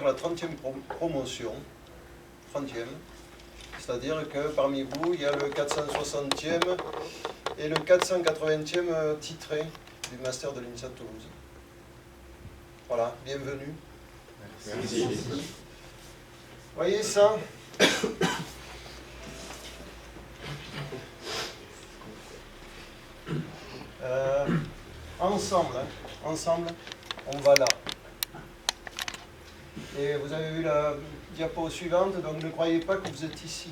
La 30e promotion, 30e, c'est-à-dire que parmi vous, il y a le 460e et le 480e titré du Master de l'INSA de Toulouse. Voilà, bienvenue. Merci. Voyez ça? Ensemble, on va là. Et vous avez vu la diapo suivante, donc ne croyez pas que vous êtes ici.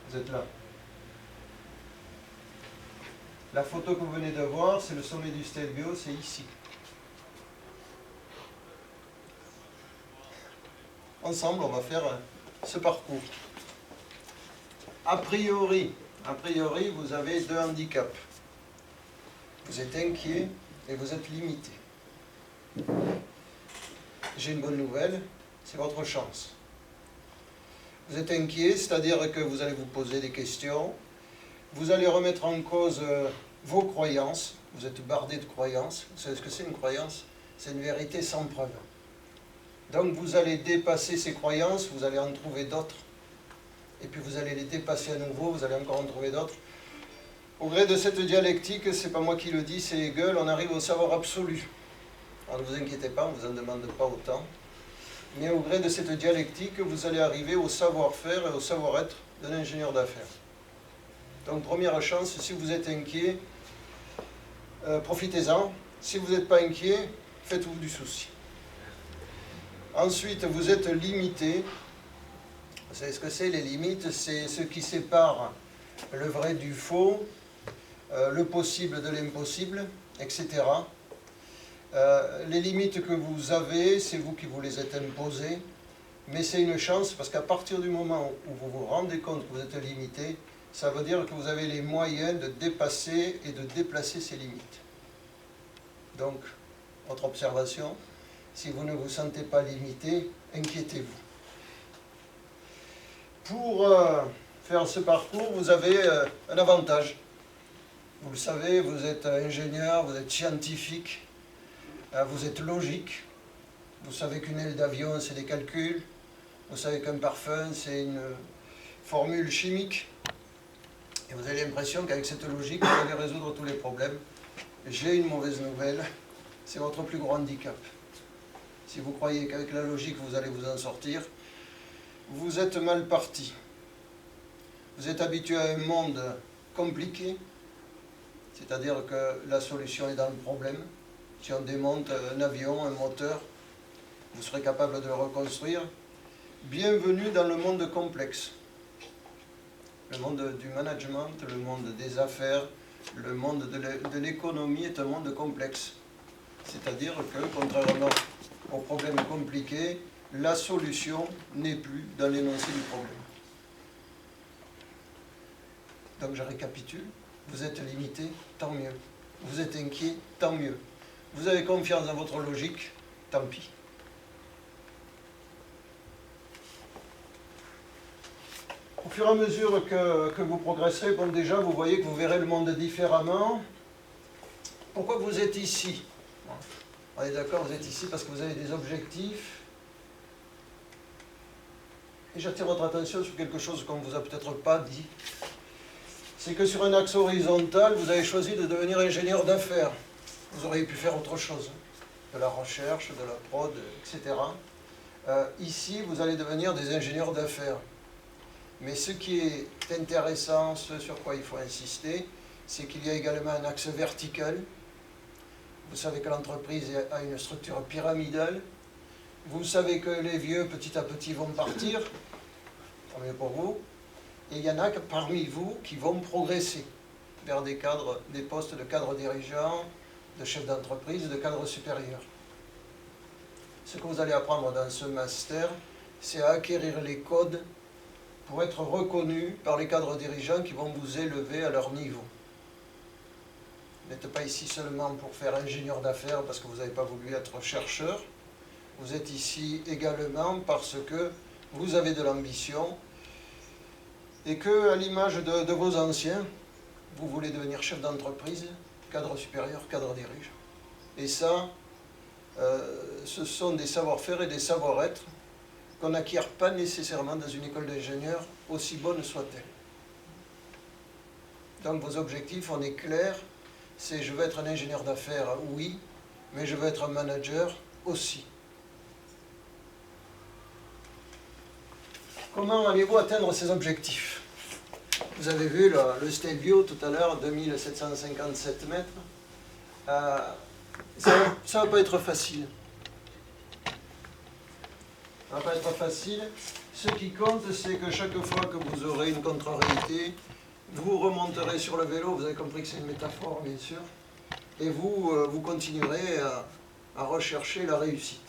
Vous êtes là. La photo que vous venez de voir, c'est le sommet du Stelvio, c'est ici. Ensemble, on va faire ce parcours. A priori, vous avez deux handicaps. Vous êtes inquiet et vous êtes limité. J'ai une bonne nouvelle, c'est votre chance. Vous êtes inquiet, c'est-à-dire que vous allez vous poser des questions, vous allez remettre en cause vos croyances, vous êtes bardé de croyances. Vous savez ce que c'est une croyance? C'est une vérité sans preuve. Donc vous allez dépasser ces croyances, vous allez en trouver d'autres, et puis vous allez les dépasser à nouveau, vous allez encore en trouver d'autres. Au gré de cette dialectique, c'est pas moi qui le dis, c'est Hegel, on arrive au savoir absolu. Alors ne vous inquiétez pas, on ne vous en demande pas autant. Mais au gré de cette dialectique, vous allez arriver au savoir-faire et au savoir-être d'un ingénieur d'affaires. Donc première chance, si vous êtes inquiet, profitez-en. Si vous n'êtes pas inquiet, faites-vous du souci. Ensuite, vous êtes limité. Vous savez ce que c'est, les limites? C'est ce qui sépare le vrai du faux, le possible de l'impossible, etc. Les limites que vous avez, c'est vous qui vous les êtes imposées, mais c'est une chance parce qu'à partir du moment où vous vous rendez compte que vous êtes limité, ça veut dire que vous avez les moyens de dépasser et de déplacer ces limites. Donc, votre observation, si vous ne vous sentez pas limité, inquiétez-vous. Pour faire ce parcours, vous avez un avantage. Vous le savez, vous êtes ingénieur, vous êtes scientifique, vous êtes logique. Vous savez qu'une aile d'avion, c'est des calculs. Vous savez qu'un parfum, c'est une formule chimique. Et vous avez l'impression qu'avec cette logique, vous allez résoudre tous les problèmes. J'ai une mauvaise nouvelle, c'est votre plus gros handicap. Si vous croyez qu'avec la logique, vous allez vous en sortir, vous êtes mal parti. Vous êtes habitué à un monde compliqué, c'est-à-dire que la solution est dans le problème. Si on démonte un avion, un moteur, vous serez capable de le reconstruire. Bienvenue dans le monde complexe. Le monde du management, le monde des affaires, le monde de l'économie est un monde complexe. C'est-à-dire que, contrairement aux problèmes compliqués, la solution n'est plus dans l'énoncé du problème. Donc je récapitule, vous êtes limité, tant mieux. Vous êtes inquiet, tant mieux. Vous avez confiance dans votre logique, tant pis. Au fur et à mesure que vous progresserez, bon déjà vous voyez que vous verrez le monde différemment. Pourquoi vous êtes ici? On est d'accord, vous êtes ici parce que vous avez des objectifs. Et j'attire votre attention sur quelque chose qu'on ne vous a peut-être pas dit. C'est que sur un axe horizontal, vous avez choisi de devenir ingénieur d'affaires. Vous auriez pu faire autre chose, de la recherche, de la prod, etc. Ici, vous allez devenir des ingénieurs d'affaires. Mais ce qui est intéressant, ce sur quoi il faut insister, c'est qu'il y a également un axe vertical. Vous savez que l'entreprise a une structure pyramidale. Vous savez que les vieux, petit à petit, vont partir. Tant mieux pour vous. Et il y en a parmi vous qui vont progresser vers des cadres, des postes de cadres dirigeants, de chefs d'entreprise, de cadres supérieurs. Ce que vous allez apprendre dans ce master, c'est à acquérir les codes pour être reconnu par les cadres dirigeants qui vont vous élever à leur niveau. Vous n'êtes pas ici seulement pour faire ingénieur d'affaires parce que vous n'avez pas voulu être chercheur. Vous êtes ici également parce que vous avez de l'ambition et que, à l'image de vos anciens, vous voulez devenir chef d'entreprise, cadre supérieur, cadre dirigeant. Et ça, ce sont des savoir-faire et des savoir-être qu'on n'acquiert pas nécessairement dans une école d'ingénieur, aussi bonne soit-elle. Donc vos objectifs, on est clair, c'est je veux être un ingénieur d'affaires, oui, mais je veux être un manager aussi. Comment allez-vous atteindre ces objectifs? Vous avez vu le Stelvio tout à l'heure, 2757 mètres. Ça ne va pas être facile. Ça ne va pas être facile. Ce qui compte, c'est que chaque fois que vous aurez une contre-réalité, vous remonterez sur le vélo, vous avez compris que c'est une métaphore bien sûr, et vous continuerez à rechercher la réussite.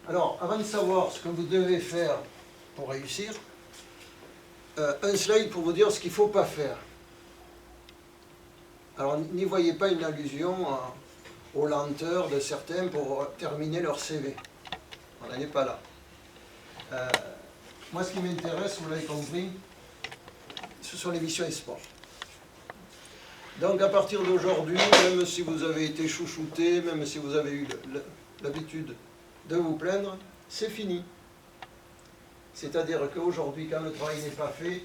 Alors, avant de savoir ce que vous devez faire pour réussir, un slide pour vous dire ce qu'il ne faut pas faire. Alors, n'y voyez pas une allusion aux lenteurs de certains pour terminer leur CV. On n'en est pas là. Moi, ce qui m'intéresse, vous l'avez compris, ce sont les missions et sports. Donc, à partir d'aujourd'hui, même si vous avez été chouchouté, même si vous avez eu l'habitude de vous plaindre, c'est fini. C'est-à-dire qu'aujourd'hui, quand le travail n'est pas fait,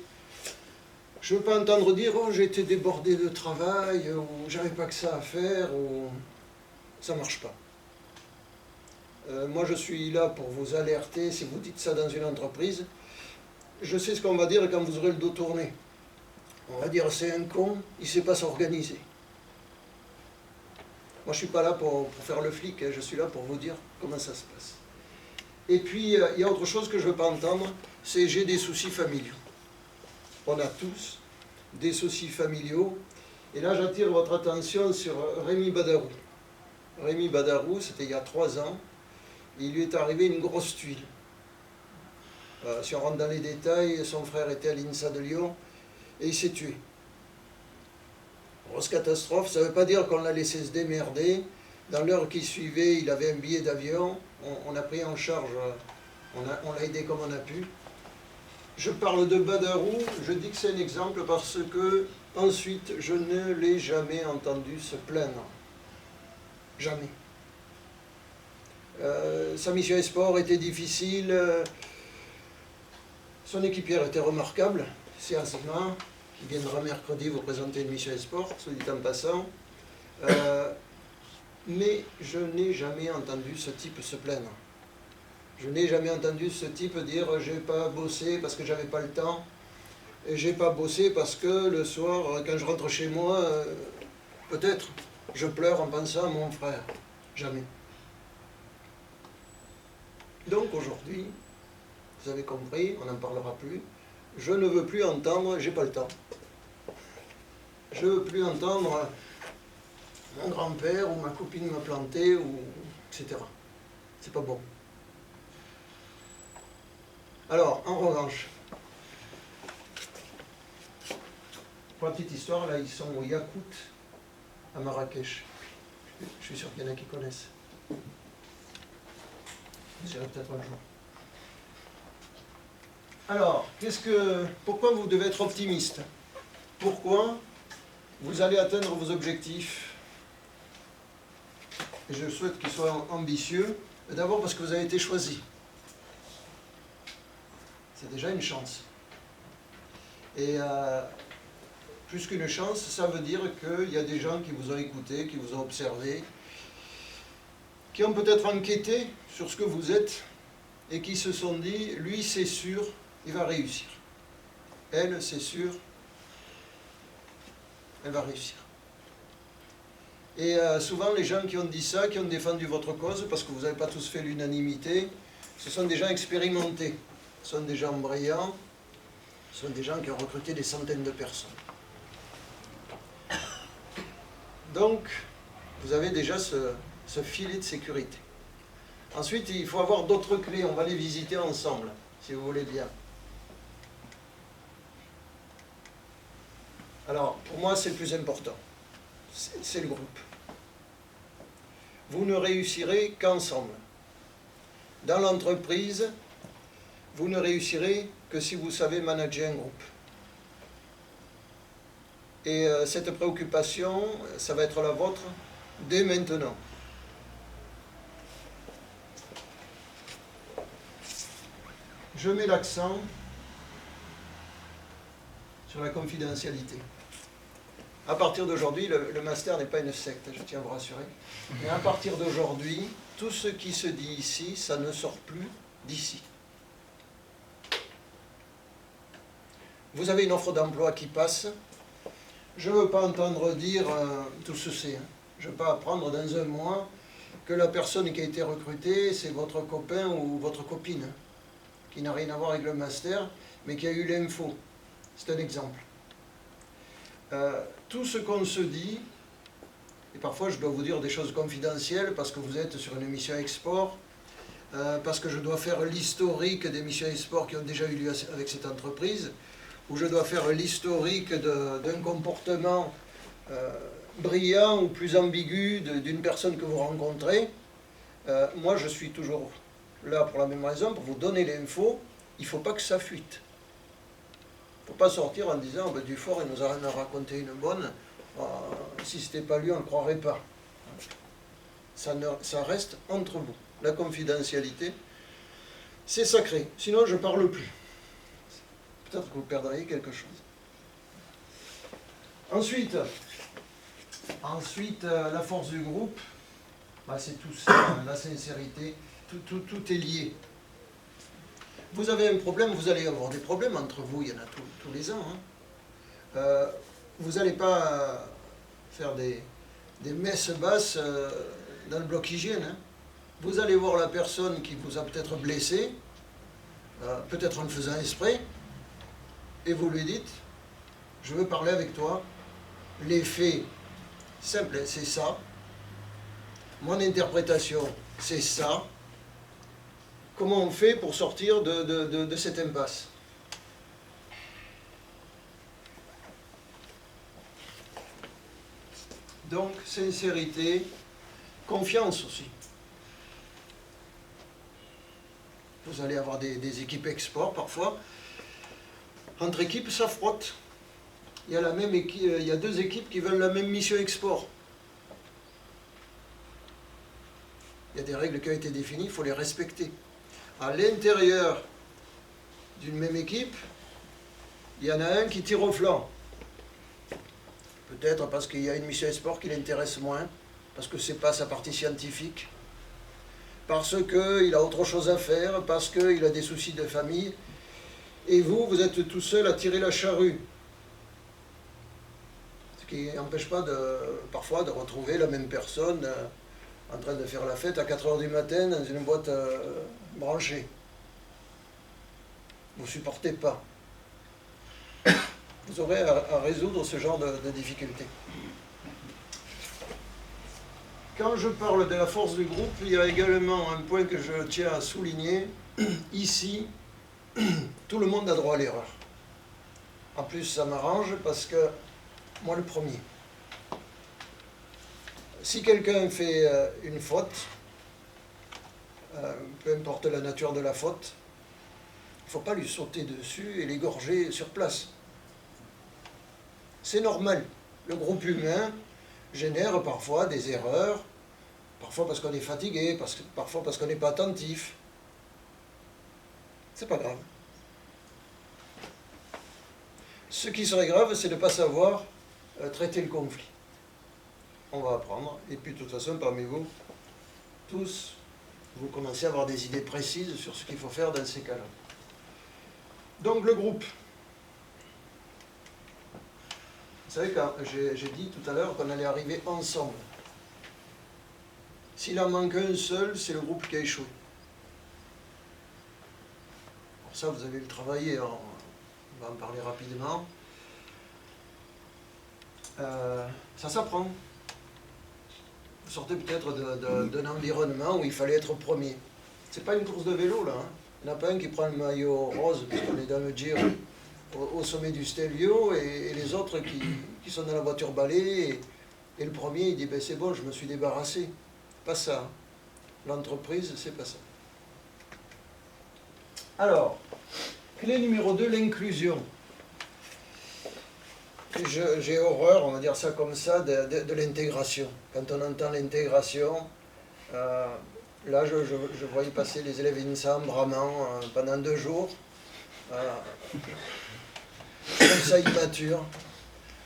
je ne veux pas entendre dire « Oh, j'ai été débordé de travail » ou « J'avais pas que ça à faire » ou « Ça ne marche pas ». Moi, je suis là pour vous alerter. Si vous dites ça dans une entreprise, je sais ce qu'on va dire quand vous aurez le dos tourné. On va dire « C'est un con, il ne sait pas s'organiser ». Moi, je ne suis pas là pour faire le flic, hein, je suis là pour vous dire comment ça se passe. Et puis, il y a autre chose que je ne veux pas entendre, c'est « j'ai des soucis familiaux ». On a tous des soucis familiaux. Et là, j'attire votre attention sur Rémi Badarou. Rémi Badarou, c'était il y a 3 ans. Il lui est arrivé une grosse tuile. Si on rentre dans les détails, son frère était à l'INSA de Lyon et il s'est tué. Grosse catastrophe, ça ne veut pas dire qu'on l'a laissé se démerder. Dans l'heure qui suivait, il avait un billet d'avion. On a pris en charge, on l'a aidé comme on a pu. Je parle de Badarou, je dis que c'est un exemple parce que, ensuite, je ne l'ai jamais entendu se plaindre. Jamais. Sa mission e-sport était difficile, son équipière était remarquable, c'est Asma, qui viendra mercredi vous présenter une mission e-sport, soit dit en passant. Mais je n'ai jamais entendu ce type se plaindre. Je n'ai jamais entendu ce type dire « j'ai pas bossé parce que j'avais pas le temps, et j'ai pas bossé parce que le soir, quand je rentre chez moi, peut-être, je pleure en pensant à mon frère. » Jamais. Donc aujourd'hui, vous avez compris, on n'en parlera plus, je ne veux plus entendre « j'ai pas le temps ». Je ne veux plus entendre « mon grand-père ou ma copine m'a planté » ou etc. C'est pas bon. Alors, en revanche, pour la petite histoire, là, ils sont au Yakout, à Marrakech. Je suis sûr qu'il y en a qui connaissent. J'irai peut-être un jour. Alors, pourquoi vous devez être optimiste? Pourquoi vous allez atteindre vos objectifs? Et je souhaite qu'ils soient ambitieux. D'abord parce que vous avez été choisi. C'est déjà une chance. Et plus qu'une chance, ça veut dire qu'il y a des gens qui vous ont écouté, qui vous ont observé, qui ont peut-être enquêté sur ce que vous êtes et qui se sont dit, lui c'est sûr, il va réussir. Elle, c'est sûr, elle va réussir. Et souvent les gens qui ont dit ça, qui ont défendu votre cause, parce que vous n'avez pas tous fait l'unanimité, ce sont des gens expérimentés. Ce sont des gens brillants, ce sont des gens qui ont recruté des centaines de personnes. Donc, vous avez déjà ce filet de sécurité. Ensuite, il faut avoir d'autres clés, on va les visiter ensemble, si vous voulez bien. Alors, pour moi, c'est le plus important, c'est le groupe. Vous ne réussirez qu'ensemble. Dans l'entreprise, vous ne réussirez que si vous savez manager un groupe. Et cette préoccupation, ça va être la vôtre dès maintenant. je mets l'accent sur la confidentialité. À partir d'aujourd'hui, le master n'est pas une secte, je tiens à vous rassurer. Mais à partir d'aujourd'hui, tout ce qui se dit ici, ça ne sort plus d'ici. Vous avez une offre d'emploi qui passe. Je ne veux pas entendre dire tout ceci. Je ne veux pas apprendre dans un mois que la personne qui a été recrutée, c'est votre copain ou votre copine, qui n'a rien à voir avec le master, mais qui a eu l'info. C'est un exemple. Tout ce qu'on se dit, et parfois je dois vous dire des choses confidentielles parce que vous êtes sur une mission export, parce que je dois faire l'historique des missions export qui ont déjà eu lieu avec cette entreprise, ou je dois faire l'historique d'un comportement brillant ou plus ambigu d'une personne que vous rencontrez. Moi je suis toujours là pour la même raison, pour vous donner l'info. Il ne faut pas que ça fuite. Il ne faut pas sortir en disant ben, Dufort il nous a raconté une bonne, si ce n'était pas lui on ne le croirait pas. Ça reste entre vous. La confidentialité, c'est sacré, sinon je ne parle plus. Peut-être que vous perdriez quelque chose. Ensuite, la force du groupe, bah, c'est tout ça, la sincérité, tout est lié. Vous avez un problème, vous allez avoir des problèmes entre vous, il y en a tous les ans. Vous n'allez pas faire des messes basses dans le bloc hygiène. Hein. Vous allez voir la personne qui vous a peut-être blessé, peut-être en le faisant exprès, et vous lui dites, je veux parler avec toi, les faits, simple, c'est ça, mon interprétation, c'est ça. Comment on fait pour sortir de cette impasse? Donc, sincérité, confiance aussi. Vous allez avoir des équipes export parfois. Entre équipes, ça frotte. Il y a deux équipes qui veulent la même mission export. Il y a des règles qui ont été définies, il faut les respecter. À l'intérieur d'une même équipe, il y en a un qui tire au flanc. Peut-être parce qu'il y a une mission export qui l'intéresse moins, parce que ce n'est pas sa partie scientifique, parce qu'il a autre chose à faire, parce qu'il a des soucis de famille, et vous êtes tout seul à tirer la charrue. Ce qui n'empêche pas parfois de retrouver la même personne en train de faire la fête à 4 h du matin dans une boîte branchée. Vous ne supportez pas. Vous aurez à résoudre ce genre de difficultés. Quand je parle de la force du groupe, il y a également un point que je tiens à souligner. Ici, tout le monde a droit à l'erreur. En plus, ça m'arrange parce que moi le premier. Si quelqu'un fait une faute, peu importe la nature de la faute, il ne faut pas lui sauter dessus et l'égorger sur place. C'est normal. Le groupe humain génère parfois des erreurs, parfois parce qu'on est fatigué, parfois parce qu'on n'est pas attentif. C'est pas grave. Ce qui serait grave, c'est de ne pas savoir traiter le conflit. On va apprendre, et puis de toute façon, parmi vous, tous, vous commencez à avoir des idées précises sur ce qu'il faut faire dans ces cas-là. Donc le groupe. Vous savez, quand j'ai dit tout à l'heure qu'on allait arriver ensemble. S'il en manque un seul, c'est le groupe qui a échoué. Pour ça, vous allez le travailler, on va en parler rapidement. Ça s'apprend. Vous sortez peut-être d'un environnement où il fallait être premier. C'est pas une course de vélo, là. Hein. Il n'y en a pas un qui prend le maillot rose, puisqu'on est dans le Giro, au sommet du Stelvio, et les autres qui sont dans la voiture balai, et le premier, il dit ben, c'est bon, je me suis débarrassé. Pas ça. L'entreprise, c'est pas ça. Alors, clé numéro 2, l'inclusion. J'ai horreur, on va dire ça comme ça, de l'intégration. Quand on entend l'intégration, Là, je voyais passer les élèves INSA bramant pendant 2 jours. Je trouve ça immature.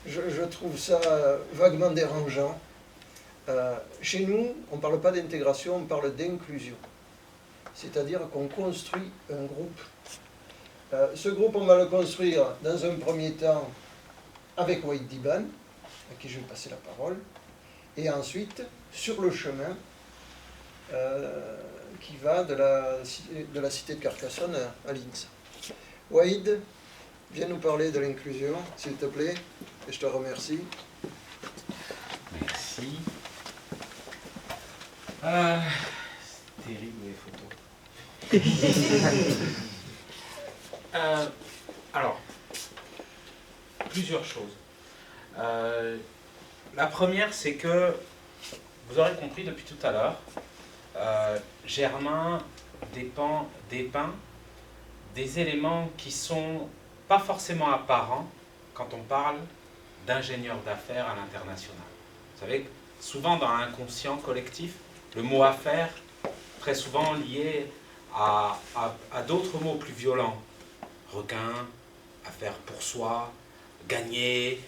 Je trouve ça vaguement dérangeant. Chez nous, on ne parle pas d'intégration, on parle d'inclusion. C'est-à-dire qu'on construit un groupe. Ce groupe, on va le construire dans un premier temps avec Wahid Diban, à qui je vais passer la parole, et ensuite sur le chemin qui va de la cité de Carcassonne à l'INSA. Wahid, viens nous parler de l'inclusion, s'il te plaît, et je te remercie. Merci. C'est terrible les photos. Alors, plusieurs choses. La première, c'est que, vous aurez compris depuis tout à l'heure, Germain dépeint des éléments qui sont pas forcément apparents quand on parle d'ingénieur d'affaires à l'international. Vous savez, souvent dans l'inconscient collectif, le mot affaires, très souvent lié à d'autres mots plus violents. Requin, affaire pour soi, gagner,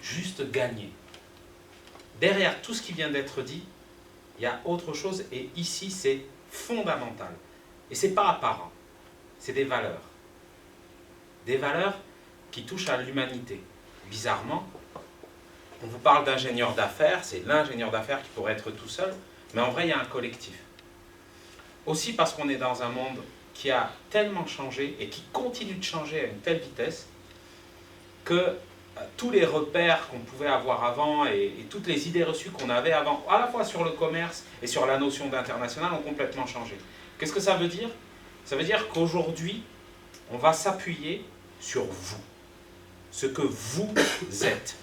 juste gagner. Derrière tout ce qui vient d'être dit, il y a autre chose, et ici c'est fondamental. Et c'est pas apparent, c'est des valeurs. Des valeurs qui touchent à l'humanité. Bizarrement, on vous parle d'ingénieur d'affaires, c'est l'ingénieur d'affaires qui pourrait être tout seul, mais en vrai il y a un collectif. Aussi parce qu'on est dans un monde qui a tellement changé et qui continue de changer à une telle vitesse que tous les repères qu'on pouvait avoir avant et toutes les idées reçues qu'on avait avant, à la fois sur le commerce et sur la notion d'international, ont complètement changé. Qu'est-ce que ça veut dire? Ça veut dire qu'aujourd'hui, on va s'appuyer sur vous, ce que vous êtes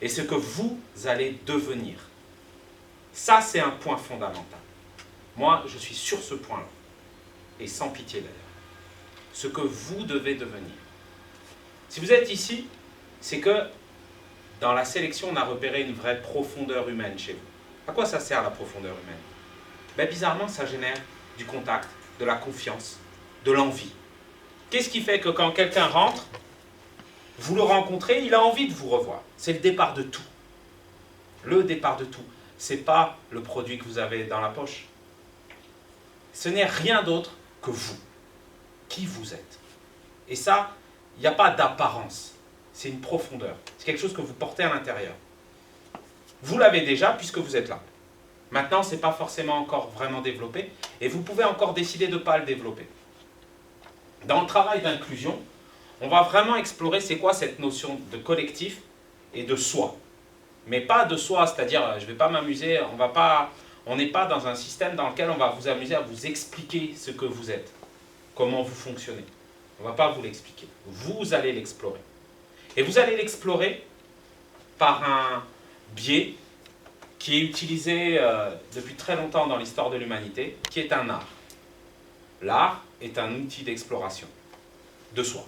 et ce que vous allez devenir. Ça, c'est un point fondamental. Moi, je suis sur ce point-là, et sans pitié d'ailleurs. Ce que vous devez devenir. Si vous êtes ici, c'est que dans la sélection, on a repéré une vraie profondeur humaine chez vous. À quoi ça sert la profondeur humaine? Ben, bizarrement, ça génère du contact, de la confiance, de l'envie. Qu'est-ce qui fait que quand quelqu'un rentre, vous le rencontrez, il a envie de vous revoir? C'est le départ de tout. Le départ de tout. Ce n'est pas le produit que vous avez dans la poche. Ce n'est rien d'autre que vous. Qui vous êtes. Et ça, il n'y a pas d'apparence. C'est une profondeur. C'est quelque chose que vous portez à l'intérieur. Vous l'avez déjà puisque vous êtes là. Maintenant, ce n'est pas forcément encore vraiment développé et vous pouvez encore décider de ne pas le développer. Dans le travail d'inclusion, on va vraiment explorer c'est quoi cette notion de collectif et de soi. Mais pas de soi, c'est-à-dire je ne vais pas m'amuser, on n'est pas dans un système dans lequel on va vous amuser à vous expliquer ce que vous êtes, comment vous fonctionnez. On ne va pas vous l'expliquer. Vous allez l'explorer. Et vous allez l'explorer par un biais qui est utilisé depuis très longtemps dans l'histoire de l'humanité, qui est un art. L'art est un outil d'exploration de soi.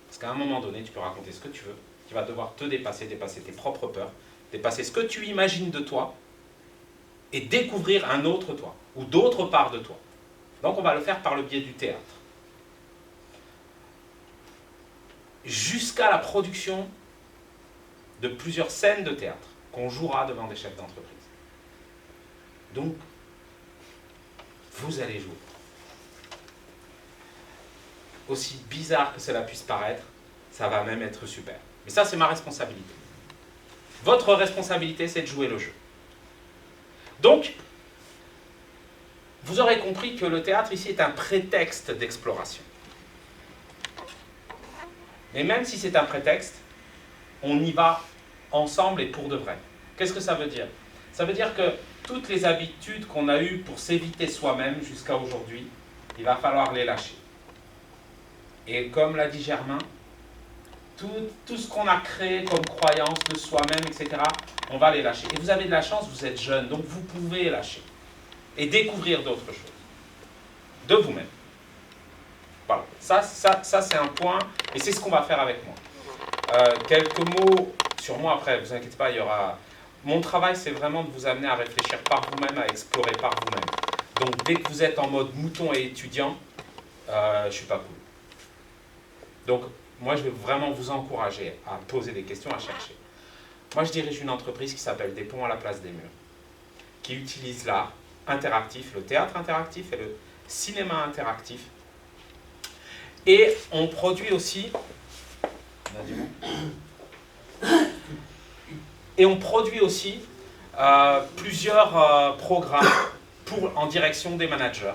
Parce qu'à un moment donné, tu peux raconter ce que tu veux, tu vas devoir te dépasser, dépasser tes propres peurs, dépasser ce que tu imagines de toi, et découvrir un autre toi, ou d'autres parts de toi. Donc on va le faire par le biais du théâtre. Jusqu'à la production de plusieurs scènes de théâtre qu'on jouera devant des chefs d'entreprise. Donc, vous allez jouer. Aussi bizarre que cela puisse paraître, ça va même être super. Mais ça, c'est ma responsabilité. Votre responsabilité, c'est de jouer le jeu. Donc, vous aurez compris que le théâtre ici est un prétexte d'exploration. Mais même si c'est un prétexte, on y va ensemble et pour de vrai. Qu'est-ce que ça veut dire? Ça veut dire que toutes les habitudes qu'on a eues pour s'éviter soi-même jusqu'à aujourd'hui, il va falloir les lâcher. Et comme l'a dit Germain, tout ce qu'on a créé comme croyance de soi-même, etc., on va les lâcher. Et vous avez de la chance, vous êtes jeune, donc vous pouvez lâcher. Et découvrir d'autres choses. De vous-même. Voilà. Ça c'est un point, et c'est ce qu'on va faire avec moi. Quelques mots sur moi, après, vous inquiétez pas, mon travail, c'est vraiment de vous amener à réfléchir par vous-même, à explorer par vous-même. Donc, dès que vous êtes en mode mouton et étudiant, je ne suis pas cool. Donc, moi, je vais vraiment vous encourager à poser des questions, à chercher. Moi, je dirige une entreprise qui s'appelle Des Ponts à la place des murs, qui utilise l'art interactif, le théâtre interactif et le cinéma interactif. Et on produit aussi... Et on produit aussi plusieurs programmes en direction des managers.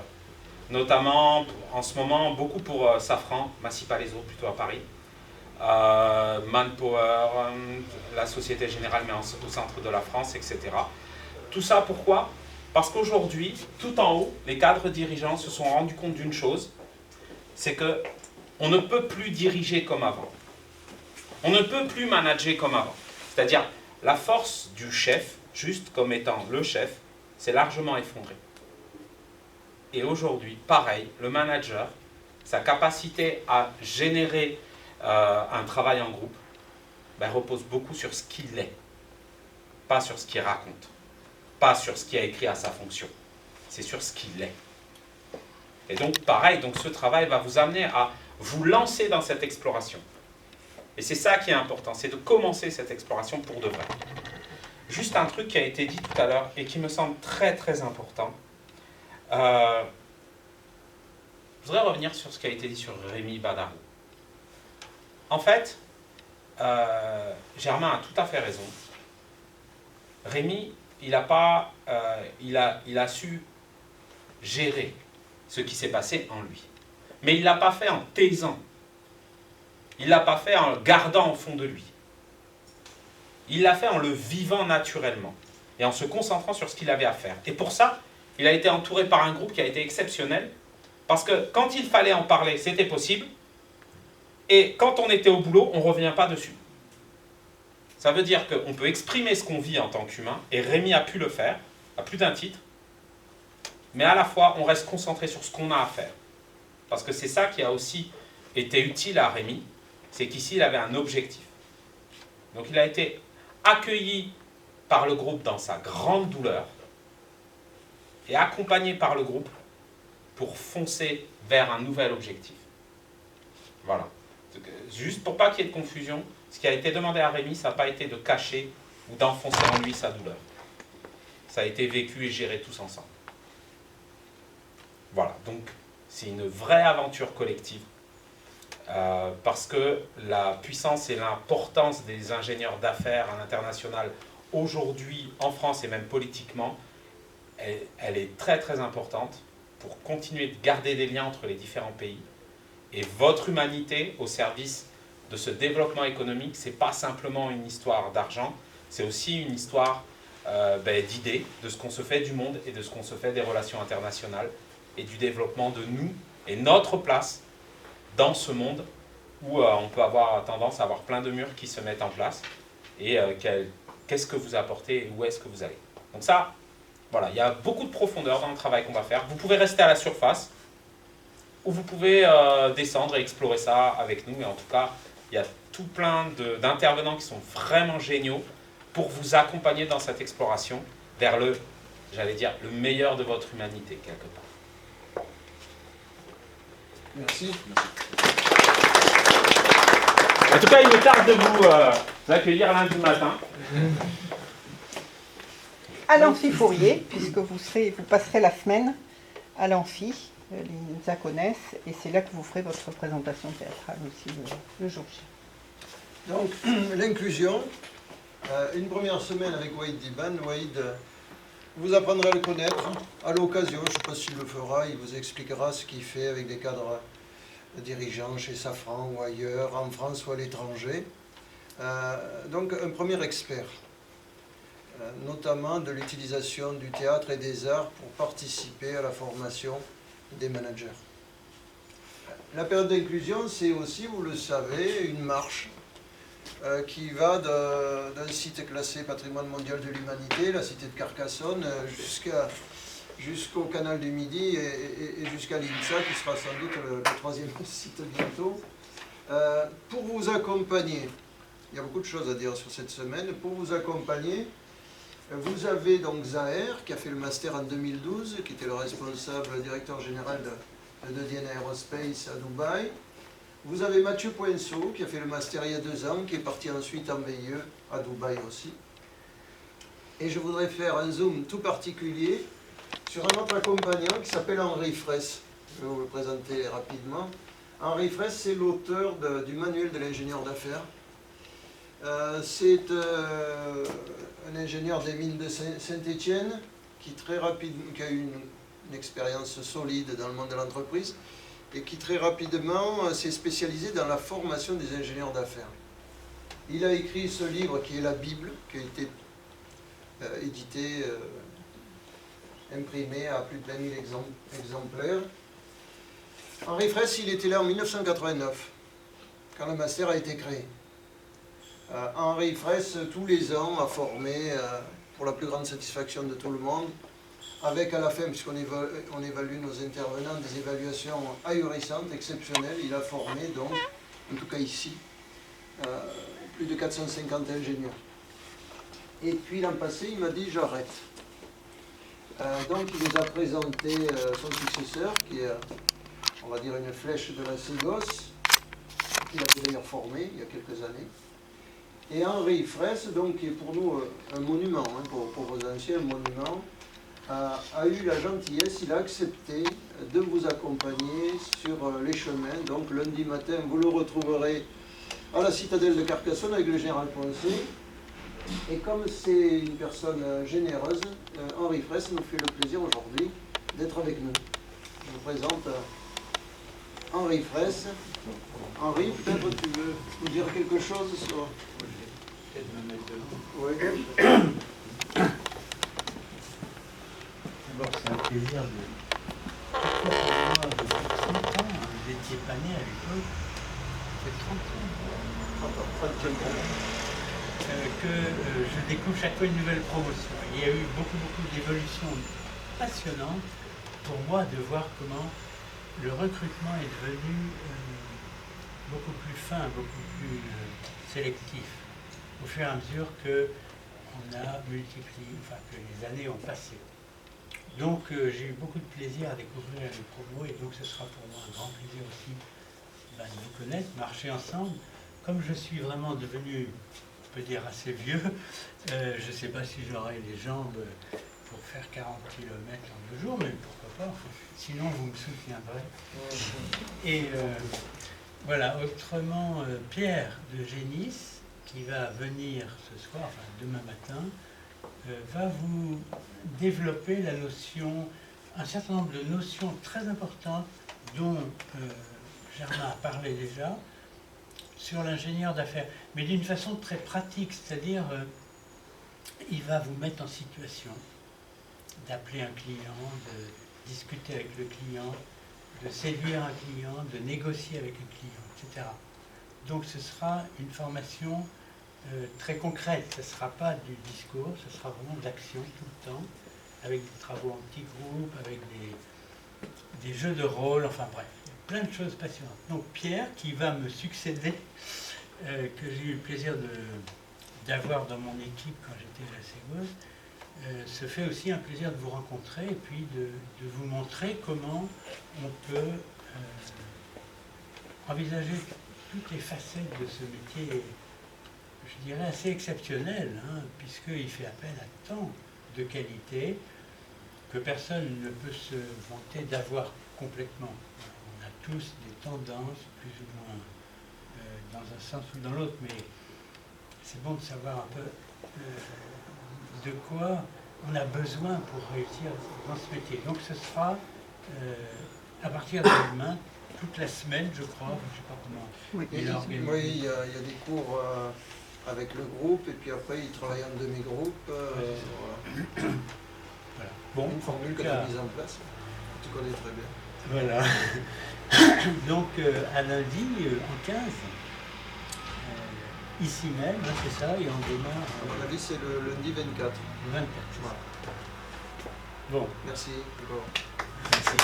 Notamment, en ce moment, beaucoup pour Safran, Massy Palaiseau, plutôt à Paris. Manpower, la Société Générale, mais au centre de la France, etc. Tout ça, pourquoi? Parce qu'aujourd'hui, tout en haut, les cadres dirigeants se sont rendus compte d'une chose, c'est qu'on ne peut plus diriger comme avant. On ne peut plus manager comme avant. C'est-à-dire, la force du chef, juste comme étant le chef, c'est largement effondré. Et aujourd'hui, pareil, le manager, sa capacité à générer un travail en groupe, repose beaucoup sur ce qu'il est, pas sur ce qu'il raconte, pas sur ce qui a écrit à sa fonction, c'est sur ce qu'il est. Et donc, pareil, donc ce travail va vous amener à vous lancer dans cette exploration. Et c'est ça qui est important, c'est de commencer cette exploration pour de vrai. Juste un truc qui a été dit tout à l'heure et qui me semble très très important. Je voudrais revenir sur ce qui a été dit sur Rémi Badarou. En fait, Germain a tout à fait raison. Rémi, il a su gérer ce qui s'est passé en lui. Mais il ne l'a pas fait en taisant. Il ne l'a pas fait en gardant au fond de lui. Il l'a fait en le vivant naturellement et en se concentrant sur ce qu'il avait à faire. Et pour ça, il a été entouré par un groupe qui a été exceptionnel parce que quand il fallait en parler, c'était possible. Et quand on était au boulot, on ne revient pas dessus. Ça veut dire qu'on peut exprimer ce qu'on vit en tant qu'humain, et Rémi a pu le faire, à plus d'un titre, mais à la fois, on reste concentré sur ce qu'on a à faire. Parce que c'est ça qui a aussi été utile à Rémi, c'est qu'ici, il avait un objectif. Donc il a été accueilli par le groupe dans sa grande douleur, et accompagné par le groupe pour foncer vers un nouvel objectif. Voilà. Juste pour pas qu'il y ait de confusion, ce qui a été demandé à Rémi, ça n'a pas été de cacher ou d'enfoncer en lui sa douleur. Ça a été vécu et géré tous ensemble. Voilà, donc c'est une vraie aventure collective parce que la puissance et l'importance des ingénieurs d'affaires à l'international aujourd'hui en France et même politiquement, elle est très très importante pour continuer de garder des liens entre les différents pays. Et votre humanité au service de ce développement économique, ce n'est pas simplement une histoire d'argent, c'est aussi une histoire d'idées, de ce qu'on se fait du monde et de ce qu'on se fait des relations internationales et du développement de nous et notre place dans ce monde où on peut avoir tendance à avoir plein de murs qui se mettent en place et qu'est-ce que vous apportez et où est-ce que vous allez. Donc ça, voilà, il y a beaucoup de profondeur dans le travail qu'on va faire. Vous pouvez rester à la surface, ou vous pouvez descendre et explorer ça avec nous. Et en tout cas, il y a tout plein d'intervenants qui sont vraiment géniaux pour vous accompagner dans cette exploration vers le meilleur de votre humanité, quelque part. Merci. En tout cas, il me tarde de vous accueillir lundi matin. À l'Amphi Fourier, puisque vous passerez la semaine à l'Amphi. Les INSA connaissent, et c'est là que vous ferez votre présentation théâtrale aussi le jour J. Donc, l'inclusion, une première semaine avec Waïd Diban. Waïd, vous apprendrez à le connaître à l'occasion, je ne sais pas s'il le fera, il vous expliquera ce qu'il fait avec des cadres dirigeants chez Safran ou ailleurs, en France ou à l'étranger. Donc, un premier expert, notamment de l'utilisation du théâtre et des arts pour participer à la formation des managers. La période d'inclusion, c'est aussi, vous le savez, une marche qui va d'un site classé patrimoine mondial de l'humanité, la cité de Carcassonne, jusqu'au canal du Midi et jusqu'à l'INSA, qui sera sans doute le troisième site bientôt. Pour vous accompagner, il y a beaucoup de choses à dire sur cette semaine, pour vous accompagner, Vous avez donc Zahir, qui a fait le master en 2012, qui était le responsable directeur général de Dedian Aerospace à Dubaï. Vous avez Mathieu Poinceau, qui a fait le master il y a 2 ans, qui est parti ensuite en VIE à Dubaï aussi. Et je voudrais faire un zoom tout particulier sur un autre accompagnant qui s'appelle Henri Fraisse. Je vais vous le présenter rapidement. Henri Fraisse, c'est l'auteur du manuel de l'ingénieur d'affaires. C'est un ingénieur des mines de Saint-Étienne qui a eu une expérience solide dans le monde de l'entreprise et qui très rapidement s'est spécialisé dans la formation des ingénieurs d'affaires. Il a écrit ce livre qui est la Bible, qui a été édité, imprimé à plus de 20 000 exemplaires. Henri Fraisse, il était là en 1989, quand le master a été créé. Henri Fraisse, tous les ans, a formé, pour la plus grande satisfaction de tout le monde, avec à la fin, puisqu'on évalue nos intervenants, des évaluations ahurissantes, exceptionnelles. Il a formé donc, en tout cas ici, plus de 450 ingénieurs. Et puis l'an passé, il m'a dit j'arrête. Donc il nous a présenté son successeur, qui est, on va dire, une flèche de la Ségos, qu'il avait d'ailleurs formé il y a quelques années. Et Henri Fraisse, donc, qui est pour nous un monument, hein, pour vos anciens, un monument, a eu la gentillesse, il a accepté de vous accompagner sur les chemins. Donc lundi matin, vous le retrouverez à la citadelle de Carcassonne avec le général Poncé. Et comme c'est une personne généreuse, Henri Fraisse nous fait le plaisir aujourd'hui d'être avec nous. Je vous présente Henri Fraisse. Henri, peut-être tu veux nous dire quelque chose sur... Peut-être me mettre devant. Oui. D'abord, c'est un plaisir de... Depuis 30 ans, vous n'étiez pas né à l'époque, ça fait 30 ans. Que je découvre chaque fois une nouvelle promotion. Il y a eu beaucoup d'évolutions passionnantes pour moi de voir comment le recrutement est devenu beaucoup plus fin, beaucoup plus sélectif, au fur et à mesure qu'on a multiplié, enfin que les années ont passé. Donc j'ai eu beaucoup de plaisir à découvrir les promos et donc ce sera pour moi un grand plaisir aussi de vous connaître, marcher ensemble. Comme je suis vraiment devenu, on peut dire, assez vieux, je ne sais pas si j'aurai les jambes pour faire 40 km en 2 jours, mais pourquoi pas, sinon vous me soutiendrez. Et voilà, autrement, Pierre de Génis, qui va venir ce soir, enfin demain matin, va vous développer la notion, un certain nombre de notions très importantes dont Germain a parlé déjà, sur l'ingénieur d'affaires, mais d'une façon très pratique, c'est-à-dire il va vous mettre en situation d'appeler un client, de discuter avec le client, de séduire un client, de négocier avec un client, etc. Donc ce sera une formation très concrète, ce ne sera pas du discours, ce sera vraiment de l'action tout le temps, avec des travaux en petits groupes, avec des jeux de rôle, enfin bref, plein de choses passionnantes. Donc Pierre, qui va me succéder, que j'ai eu le plaisir d'avoir dans mon équipe quand j'étais à la Ségos, se fait aussi un plaisir de vous rencontrer et puis de vous montrer comment on peut envisager toutes les facettes de ce métier, je dirais assez exceptionnel, hein, puisqu'il fait appel à tant de qualités que personne ne peut se vanter d'avoir complètement. On a tous des tendances, plus ou moins dans un sens ou dans l'autre, mais c'est bon de savoir un peu de quoi on a besoin pour réussir dans ce métier. Donc ce sera à partir de demain, toute la semaine, je crois, je ne sais pas comment il a organisé. Oui, il y a des cours avec le groupe, et puis après il travaille en demi-groupe. Voilà. Voilà. Bon, une formule que tu as mise en place, tu connais très bien. Voilà. Donc à lundi, en 15, ici même, hein, c'est ça, et on démarre. À mon avis, c'est le lundi 24. Le 24. Voilà. Bon. Merci. Bon. Merci.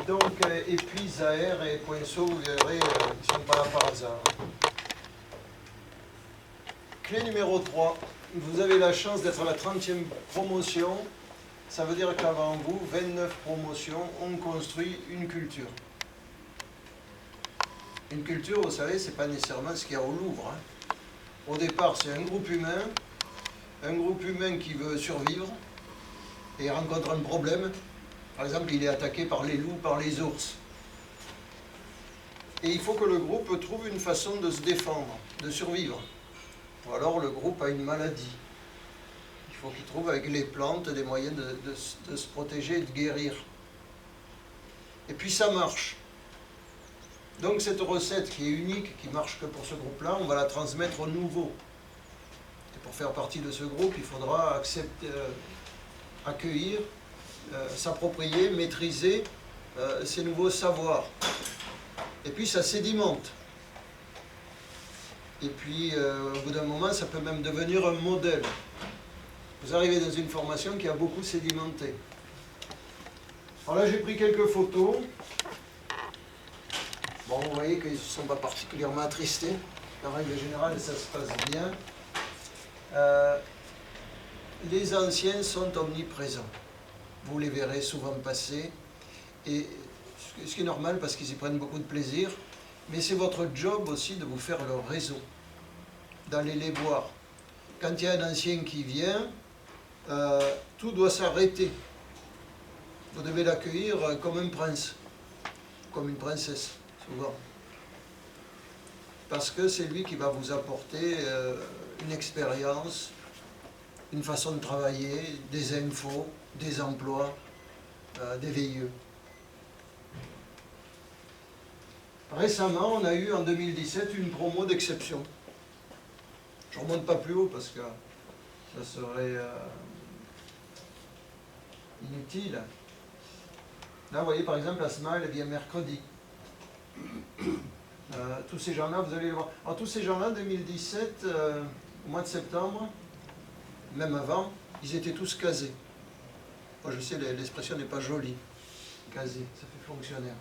Donc, et puis Zahir et Poinceau, vous verrez, ils ne sont pas là par hasard. Clé numéro 3. Vous avez la chance d'être à la 30e promotion. Ça veut dire qu'avant vous, 29 promotions ont construit une culture. Une culture, vous savez, c'est pas nécessairement ce qu'il y a au Louvre. Au départ, c'est un groupe humain qui veut survivre et rencontre un problème. Par exemple, il est attaqué par les loups, par les ours. Et il faut que le groupe trouve une façon de se défendre, de survivre. Ou alors le groupe a une maladie. Il faut qu'il trouve avec les plantes des moyens de se protéger et de guérir. Et puis ça marche. Donc cette recette qui est unique, qui marche que pour ce groupe-là, on va la transmettre aux nouveaux. Et pour faire partie de ce groupe, il faudra accepter, accueillir, s'approprier, maîtriser ces nouveaux savoirs. Et puis ça sédimente. Et puis au bout d'un moment, ça peut même devenir un modèle. Vous arrivez dans une formation qui a beaucoup sédimenté. Alors là, j'ai pris quelques photos. Bon, vous voyez qu'ils ne sont pas particulièrement attristés. En règle générale, ça se passe bien. Les anciens sont omniprésents. Vous les verrez souvent passer. Et ce qui est normal parce qu'ils y prennent beaucoup de plaisir. Mais c'est votre job aussi de vous faire leur réseau. D'aller les voir. Quand il y a un ancien qui vient, tout doit s'arrêter. Vous devez l'accueillir comme un prince, comme une princesse, souvent. Parce que c'est lui qui va vous apporter une expérience, une façon de travailler, des infos, des emplois, des VIE. Récemment, on a eu en 2017 une promo d'exception. Je ne remonte pas plus haut parce que ça serait inutile. Là, vous voyez, par exemple, Asma, elle vient mercredi. Tous ces gens-là, vous allez les voir. Alors, tous ces gens-là, 2017, au mois de septembre, même avant, ils étaient tous casés. Moi, je sais, l'expression n'est pas jolie. Casé, ça fait fonctionnaire.